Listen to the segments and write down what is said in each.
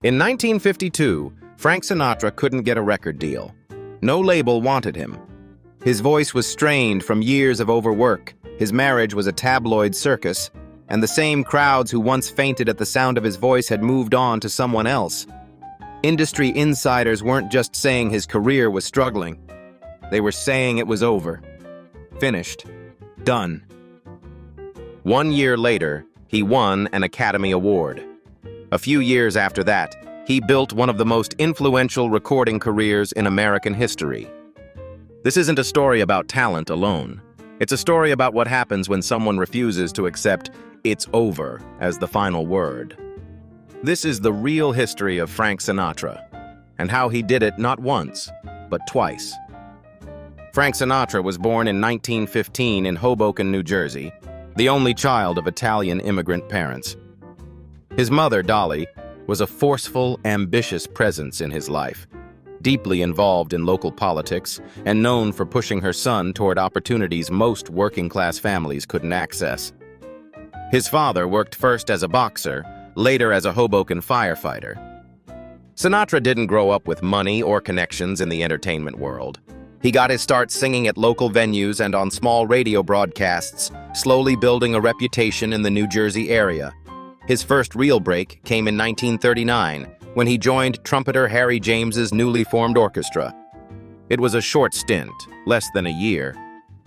In 1952, Frank Sinatra couldn't get a record deal. No label wanted him. His voice was strained from years of overwork, his marriage was a tabloid circus, and the same crowds who once fainted at the sound of his voice had moved on to someone else. Industry insiders weren't just saying his career was struggling. They were saying it was over. Finished. Done. 1 year later, he won an Academy Award. A few years after that, he built one of the most influential recording careers in American history. This isn't a story about talent alone. It's a story about what happens when someone refuses to accept "it's over" as the final word. This is the real history of Frank Sinatra, and how he did it not once, but twice. Frank Sinatra was born in 1915 in Hoboken, New Jersey, the only child of Italian immigrant parents. His mother, Dolly, was a forceful, ambitious presence in his life, deeply involved in local politics and known for pushing her son toward opportunities most working-class families couldn't access. His father worked first as a boxer, later as a Hoboken firefighter. Sinatra didn't grow up with money or connections in the entertainment world. He got his start singing at local venues and on small radio broadcasts, slowly building a reputation in the New Jersey area. His first real break came in 1939, when he joined trumpeter Harry James's newly formed orchestra. It was a short stint, less than a year,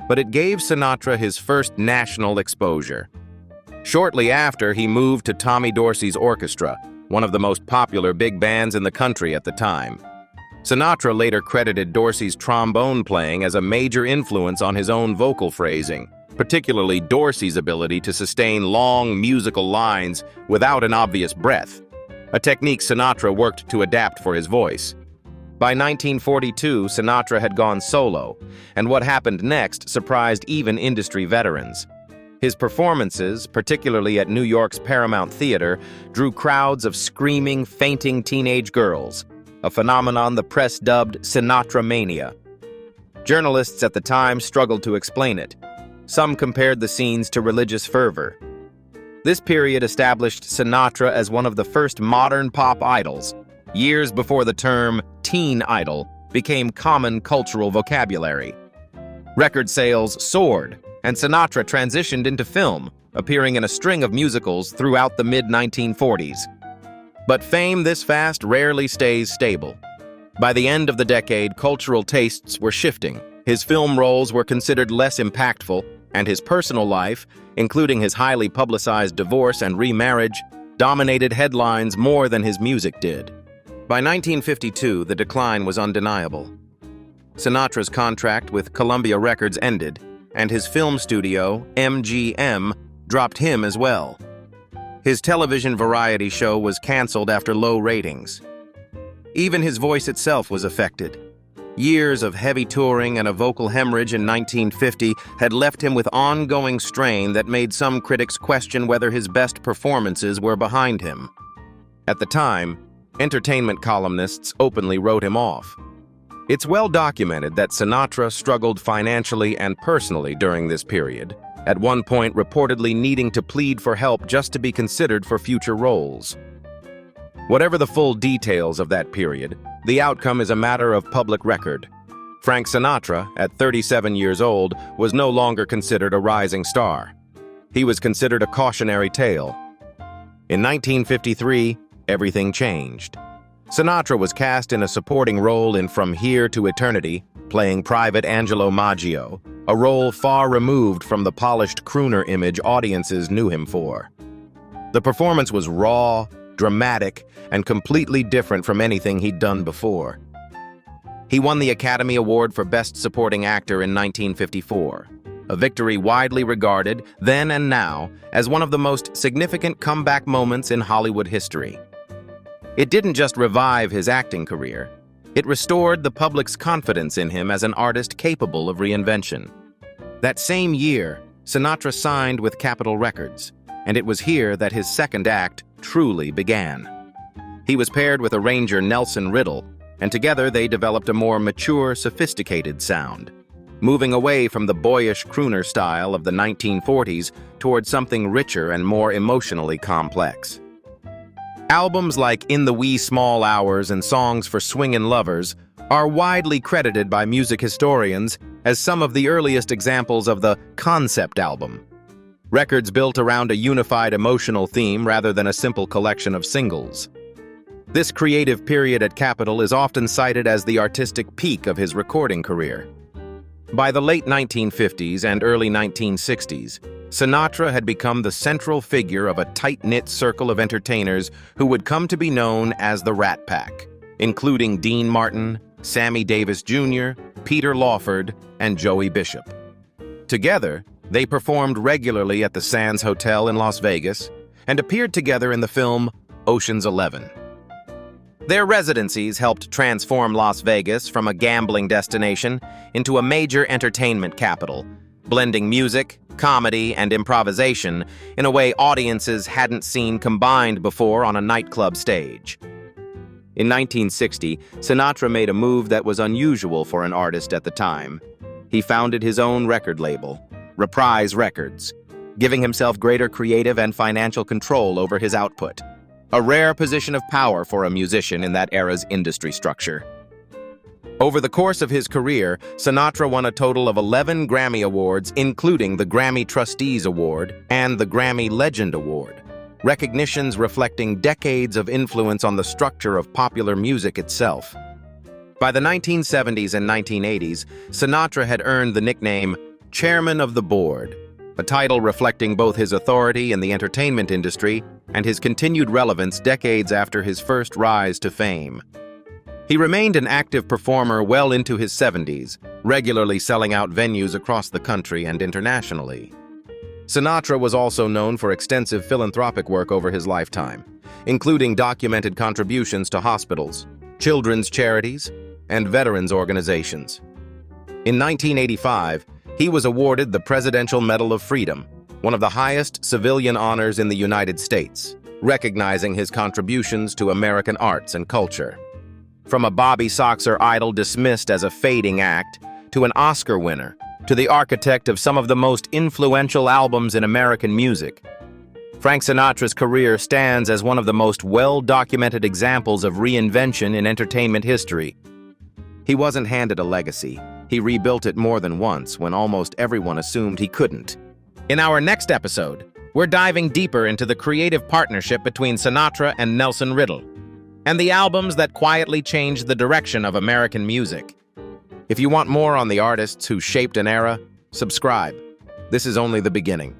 but it gave Sinatra his first national exposure. Shortly after, he moved to Tommy Dorsey's orchestra, one of the most popular big bands in the country at the time. Sinatra later credited Dorsey's trombone playing as a major influence on his own vocal phrasing, particularly Dorsey's ability to sustain long musical lines without an obvious breath, a technique Sinatra worked to adapt for his voice. By 1942, Sinatra had gone solo, and what happened next surprised even industry veterans. His performances, particularly at New York's Paramount Theater, drew crowds of screaming, fainting teenage girls, a phenomenon the press dubbed Sinatra mania. Journalists at the time struggled to explain it. Some compared the scenes to religious fervor. This period established Sinatra as one of the first modern pop idols, years before the term teen idol became common cultural vocabulary. Record sales soared, and Sinatra transitioned into film, appearing in a string of musicals throughout the mid-1940s. But fame this fast rarely stays stable. By the end of the decade, cultural tastes were shifting. His film roles were considered less impactful, and his personal life, including his highly publicized divorce and remarriage, dominated headlines more than his music did. By 1952, the decline was undeniable. Sinatra's contract with Columbia Records ended, and his film studio, MGM, dropped him as well. His television variety show was canceled after low ratings. Even his voice itself was affected. Years of heavy touring and a vocal hemorrhage in 1950 had left him with ongoing strain that made some critics question whether his best performances were behind him. At the time, entertainment columnists openly wrote him off. It's well documented that Sinatra struggled financially and personally during this period, at one point reportedly needing to plead for help just to be considered for future roles. Whatever the full details of that period, the outcome is a matter of public record. Frank Sinatra, at 37 years old, was no longer considered a rising star. He was considered a cautionary tale. In 1953, everything changed. Sinatra was cast in a supporting role in From Here to Eternity, playing Private Angelo Maggio, a role far removed from the polished crooner image audiences knew him for. The performance was raw, dramatic, and completely different from anything he'd done before. He won the Academy Award for Best Supporting Actor in 1954, a victory widely regarded, then and now, as one of the most significant comeback moments in Hollywood history. It didn't just revive his acting career, it restored the public's confidence in him as an artist capable of reinvention. That same year, Sinatra signed with Capitol Records, and it was here that his second act truly began. He was paired with arranger Nelson Riddle, and together they developed a more mature, sophisticated sound, moving away from the boyish crooner style of the 1940s toward something richer and more emotionally complex. Albums like In the Wee Small Hours and Songs for Swingin' Lovers are widely credited by music historians as some of the earliest examples of the concept album. Records built around a unified emotional theme rather than a simple collection of singles. This creative period at Capitol is often cited as the artistic peak of his recording career. By the late 1950s and early 1960s, Sinatra had become the central figure of a tight-knit circle of entertainers who would come to be known as the Rat Pack, including Dean Martin, Sammy Davis Jr., Peter Lawford, and Joey Bishop. Together, they performed regularly at the Sands Hotel in Las Vegas and appeared together in the film Ocean's 11. Their residencies helped transform Las Vegas from a gambling destination into a major entertainment capital, blending music, comedy, and improvisation in a way audiences hadn't seen combined before on a nightclub stage. In 1960, Sinatra made a move that was unusual for an artist at the time. He founded his own record label, Reprise Records, giving himself greater creative and financial control over his output, a rare position of power for a musician in that era's industry structure. Over the course of his career, Sinatra won a total of 11 Grammy Awards, including the Grammy Trustees Award and the Grammy Legend Award, recognitions reflecting decades of influence on the structure of popular music itself. By the 1970s and 1980s, Sinatra had earned the nickname Chairman of the Board, a title reflecting both his authority in the entertainment industry and his continued relevance decades after his first rise to fame. He remained an active performer well into his 70s, regularly selling out venues across the country and internationally. Sinatra was also known for extensive philanthropic work over his lifetime, including documented contributions to hospitals, children's charities, and veterans organizations. In 1985, he was awarded the Presidential Medal of Freedom, one of the highest civilian honors in the United States, recognizing his contributions to American arts and culture. From a bobby-soxer idol dismissed as a fading act, to an Oscar winner, to the architect of some of the most influential albums in American music, Frank Sinatra's career stands as one of the most well-documented examples of reinvention in entertainment history. He wasn't handed a legacy. He rebuilt it more than once when almost everyone assumed he couldn't. In our next episode, we're diving deeper into the creative partnership between Sinatra and Nelson Riddle, and the albums that quietly changed the direction of American music. If you want more on the artists who shaped an era, subscribe. This is only the beginning.